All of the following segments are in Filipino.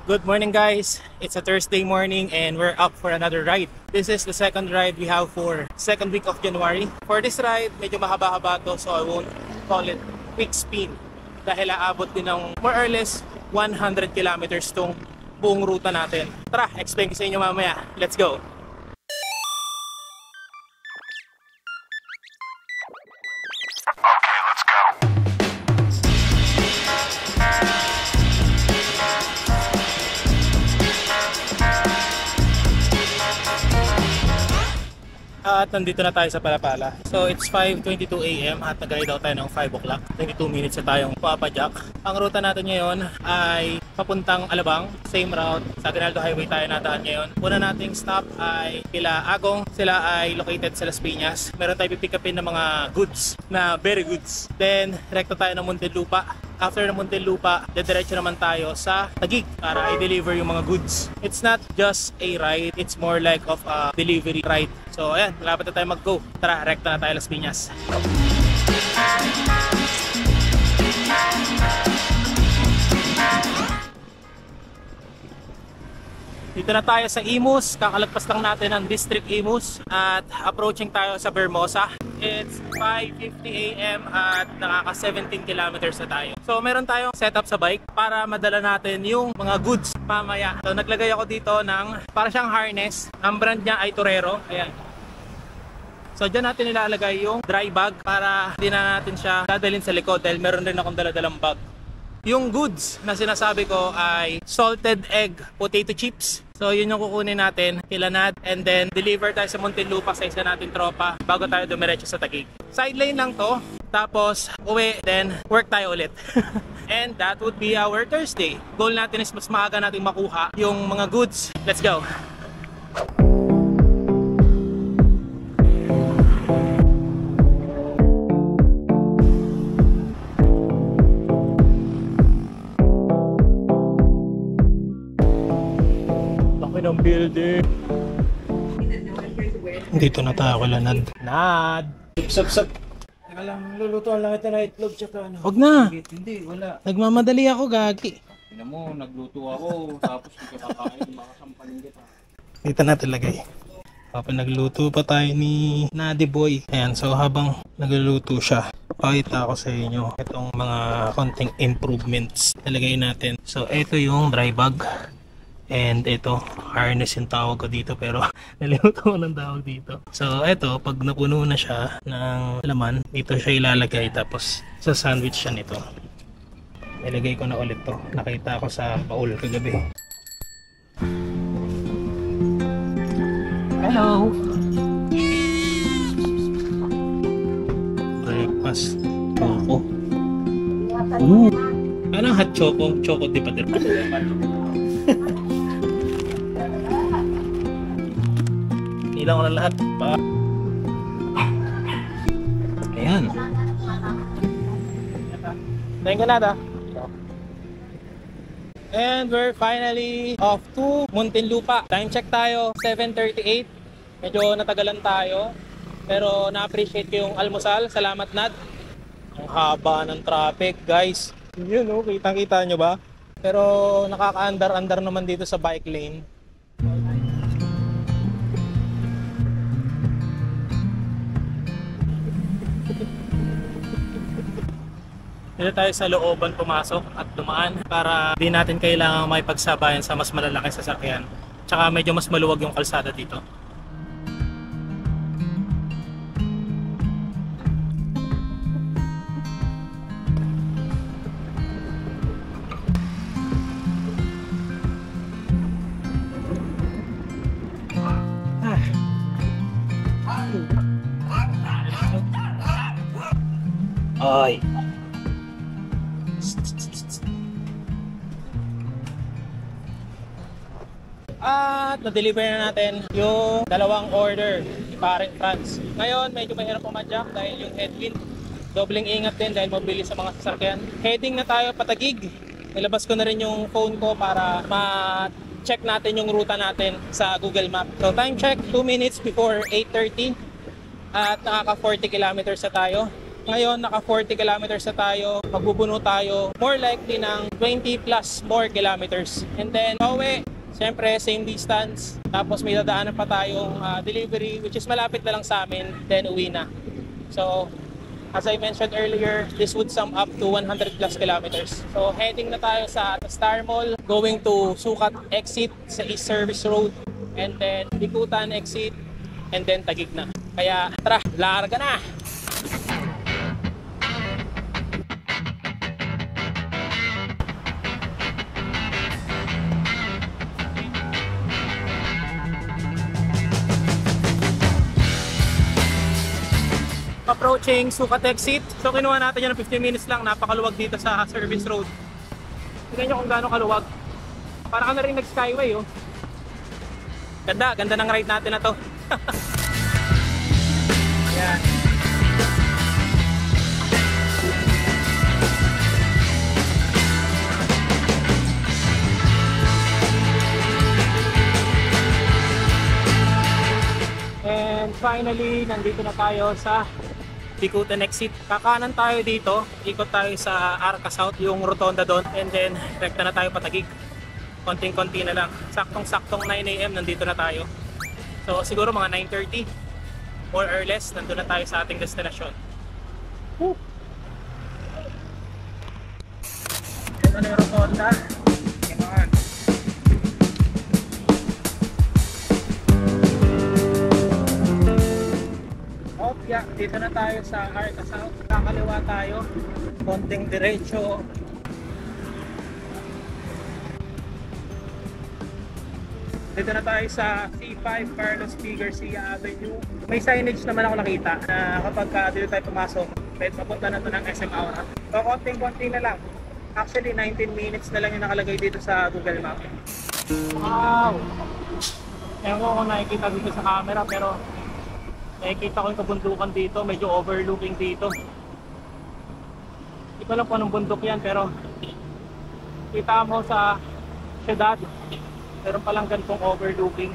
Good morning guys! It's a Thursday morning and we're up for another ride. This is the second ride we have for second week of January. For this ride, medyo mahaba-haba to so I won't call it quick spin. Dahil aabot din ng more or less 100 kilometers tong buong ruta natin. Tara, explain ko sa inyo mamaya. Let's go! At nandito na tayo sa Palapala. So it's 5:22 AM at nag-ride out tayo ng 5 o'clock. 22 minutes na tayong papadyak. Ang ruta natin ngayon ay papuntang Alabang, same route. Sa Aguinaldo Highway tayo nataan ngayon. Una nating stop ay kila Agong. Sila ay located sa Las Piñas. Meron tayo pipick upin ng mga goods na very goods. Then rekta tayo ng Muntinlupa. After ng Muntinlupa, dediretso naman tayo sa Taguig para i-deliver yung mga goods. It's not just a ride, it's more like of a delivery ride. So ayan, malapit na tayo mag-go. Tara, rekta na tayo Las Piñas. Dito na tayo sa Imus, kakalagpas lang natin ang District Imus at approaching tayo sa Vermosa. It's 5:50 AM at nakaka 17 kilometers na tayo. So meron tayong setup sa bike para madala natin yung mga goods mamaya. So naglagay ako dito ng para siyang harness. Ang brand niya ay Torero. Ayan. So dyan natin nilalagay yung dry bag para hindi na natin siya dadalhin sa likod dahil meron rin akong daladalang bag. Yung goods na sinasabi ko ay salted egg potato chips. So yun yung kukunin natin kila Nad and then deliver tayo sa Muntinlupa sa isa natin tropa bago tayo dumiretso sa Taguig. Side lane lang to, tapos uwi, then work tayo ulit. And that would be our Thursday. Goal natin is mas maaga natin makuha yung mga goods. Let's go! Ng building. Dito na tayo kala Nad. Nad! Sup. Teka lang, lulutuan lang kita na itlog tsaka ano. Huwag na! Hindi, wala. Nagmamadali ako, gagi. Tingnan mo, nagluto ako, tapos hindi ka kakain, makasampaling kita. Dito natin lagay. Nagluto pa tayo ni Nadi Boy. Ayan, so habang nagluluto siya, pakita ko sa inyo itong mga konting improvements nalagay natin. So, ito yung dry bag. And ito, harness yung tawag ko dito pero nalimutan ko ng tawag dito. So ito, pag napuno na siya ng laman, dito siya ilalagay tapos sa sandwich siya nito. Ilagay ko na ulit to. Nakita ko sa baul kagabi. Hello! Breakfast. Choco. Anong hot choco? Choco di pa din. Ilang ko na lahat pa. Ayan. Thank you, Nada. And we're finally off to Muntinlupa. Time check tayo, 7:38. Medyo natagalan tayo. Pero na-appreciate ko yung almusal. Salamat, Nad. Ang haba ng traffic, guys. Yun, oh, kitang-kita nyo ba? Pero nakaka-andar-andar naman dito sa bike lane. Dito tayo sa looban pumasok at dumaan para di natin kailangan may pagsabayan sa mas malalaking sasakyan. Tsaka medyo mas maluwag yung kalsada dito. Ay. At na-deliver na natin yung dalawang order ni Paring Franz. Ngayon medyo mahirap pumadyak dahil yung headwind. Dobling ingat din dahil mabilis sa mga sasakyan. Heading na tayo pa Taguig. Nilabas ko na rin yung phone ko para ma-check natin yung ruta natin sa Google Map. So time check 2 minutes before 8:30 at nakaka 40 kilometers na tayo. Ngayon, naka 40 kilometers na tayo. Magbubuno tayo more likely ng 20 plus more kilometers. And then, pauwi. Siyempre, same distance. Tapos may dadaanan pa tayong delivery which is malapit na lang sa amin. Then, uwi na. So, as I mentioned earlier, this would sum up to 100 plus kilometers. So, heading na tayo sa Star Mall. Going to Sukat exit sa East Service Road. And then, Bikutan exit. And then, Taguig na. Kaya, tara, larga na! Approaching Sukat exit. So kinuha natin yan ng 15 minutes lang. Napakaluwag dito sa service road. Tingnan nyo kung gaano kaluwag. Para ka na rin nag-skyway oh. Ganda, ganda ng ride natin na to. Ayan. And finally, nandito na tayo sa Bikutan exit. Kakanan tayo dito, ikot tayo sa Arca South, yung rotonda doon, and then rekta na tayo patagig. Konting-konti na lang. Saktong-saktong 9 AM nandito na tayo. So siguro mga 9:30 more or less nandun na tayo sa ating destinasyon. Woo! Ito na yung rotonda. Come on. Yeah, dito na tayo sa Arca South. Kakaliwa tayo. Konting diretso. Dito na tayo sa C5 Carlos P. Garcia Avenue. May signage naman ako nakita na kapag dito tayo pumasok, pwede mapunta na ito ng SM Aura. So konting-konti na lang. Actually 19 minutes na lang yung nakalagay dito sa Google Map. Wow! Ewan ko kung nakikita dito sa camera pero nakikita ko yung kabundukan dito, medyo overlooking dito. Hindi ko alam kung anong bundok yan pero kita mo sa syudad meron palang ganitong overlooking.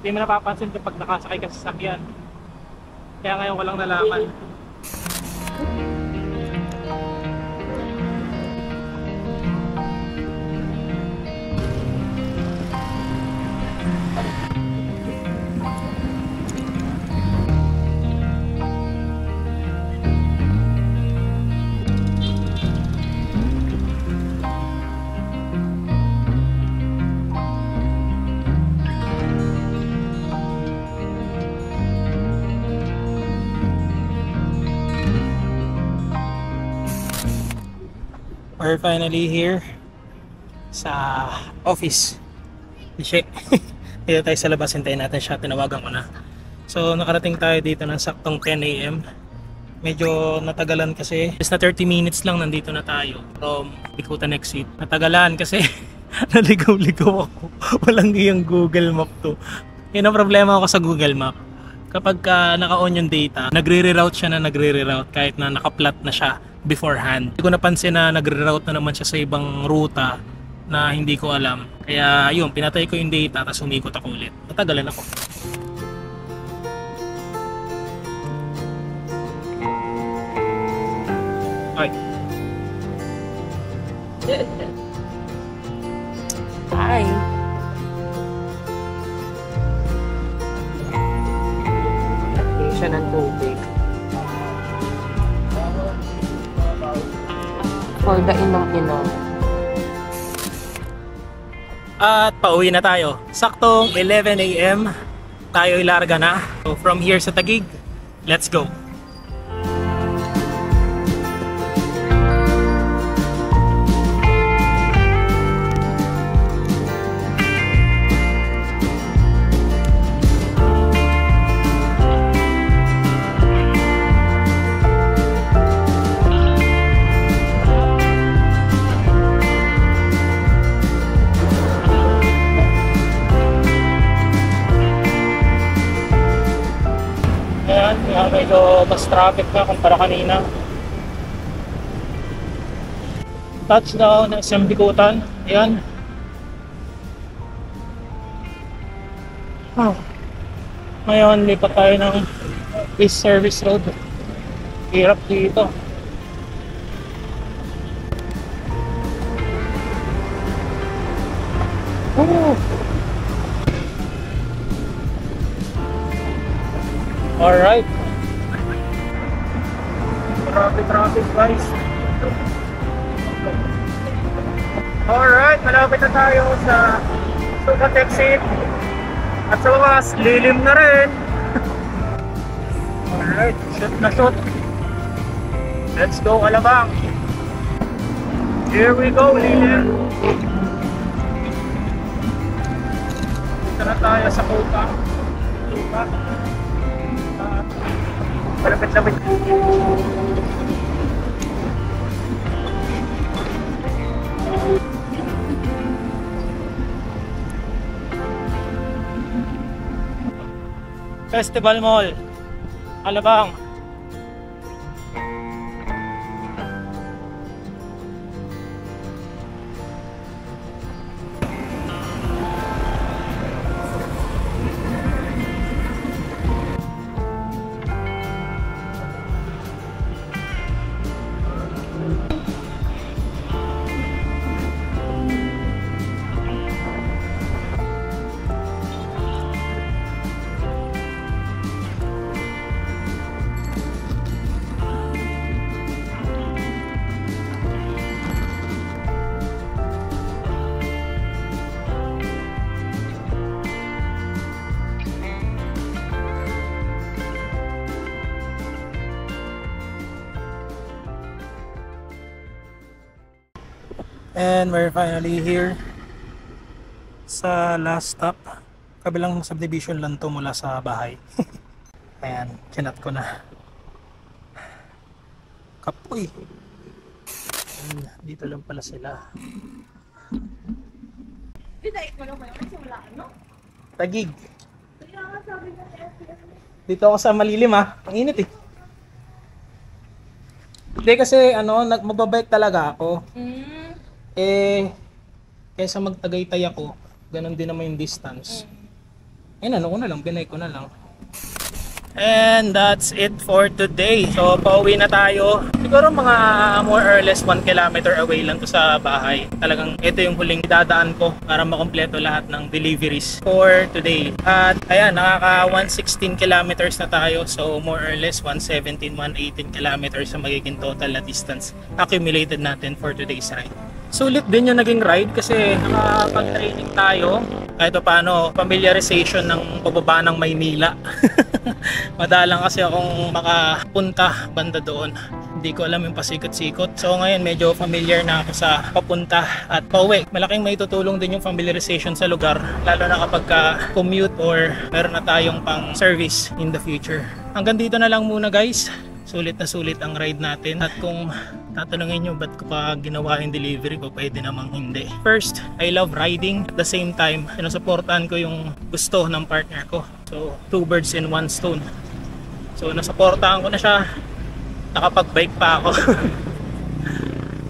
Hindi mo napapansin kapag nakasakay ka sa sasakyan. Kaya ngayon ko lang nalaman. We're finally here sa office. Dito tayo sa labas, hintayin natin siya, tinawagan ko na. So nakarating tayo dito ng saktong 10 AM. Medyo natagalan kasi, just na 30 minutes lang nandito na tayo from Bikutan exit. Natagalan kasi naligaw-ligaw ako. Walang iyang Google Map to. Yun ang problema ako sa Google Map. Kapag naka-on yung data, nagre-reroute siya na nagre-reroute kahit na naka-plot na siya beforehand. Hindi ko napansin na nagre-route na naman siya sa ibang ruta na hindi ko alam. Kaya yun, pinatay ko yung data tapos umikot ako ulit. Natagalan ako. Ay. Hi. Hindi siya ng tubig. For the inom-inom. At pauwi na tayo. Saktong 11 AM tayo ilarga na. So from here sa Taguig, let's go. Medyo mas traffic na kumpara kanina. Touchdown ng SM Bikutan. Ayan. Ngayon lipat tayo ng East Service Road. Hirap dito. Alright. Marami traffic guys. Alright, malapit na tayo sa Sukat exit. At sa wakas, lilim na rin. Alright, shoot na shoot. Let's go, Alabang. Here we go, lilim. Dito na tayo sa Sukat. Sukat. Malapit-lapit. Festival Mall, Alabang. And we're finally here sa last stop. Kabilang subdivision lang to mula sa bahay. Ayan, kinat ko na. Kapoy. Ayan, dito lang pala sila. Tagig. Dito ako sa malilim ah. Ang init eh. Hindi kasi magbabike talaga ako. Kaysa magtagaytay ako, ganun din naman yung distance. Ko na lang, binay ko na lang. And that's it for today. So pauwi na tayo. Siguro mga more or less 1 kilometer away lang to sa bahay. Talagang ito yung huling dadaan ko para makompleto lahat ng deliveries for today. At ayan, nakaka 116 kilometers na tayo. So more or less 117, 118 kilometers ang magiging total na distance accumulated natin for today's ride. Sulit din yung naging ride kasi nakapag-training tayo. Kahit paano, familiarization ng pababa ng Maynila. Madalang kasi akong makapunta banda doon. Hindi ko alam yung pasikot-sikot. So ngayon medyo familiar na ako sa papunta at pauwi. Malaking may tutulong din yung familiarization sa lugar. Lalo na kapag commute or meron na tayong pang service in the future. Hanggang dito na lang muna guys. Sulit na sulit ang ride natin. At kung tatanungin nyo ba't ko pa ginawa yung delivery ko, pwede namang hindi. First, I love riding. At the same time, sinusuportahan ko yung gusto ng partner ko. So, 2 birds in 1 stone. So, nasuportahan ko na siya. Nakapag-bike pa ako.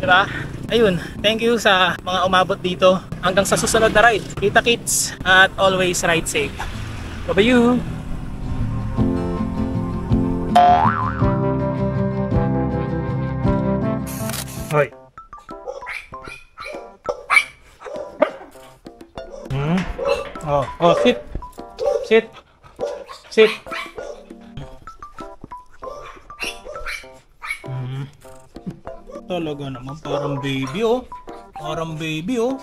Diba? Ayun, thank you sa mga umabot dito. Hanggang sa susunod na ride. Kita-kits at always ride safe. Bye-bye! Hoy. Oh, sit. Sit. Sit. Talaga naman parang baby oh. Parang baby oh.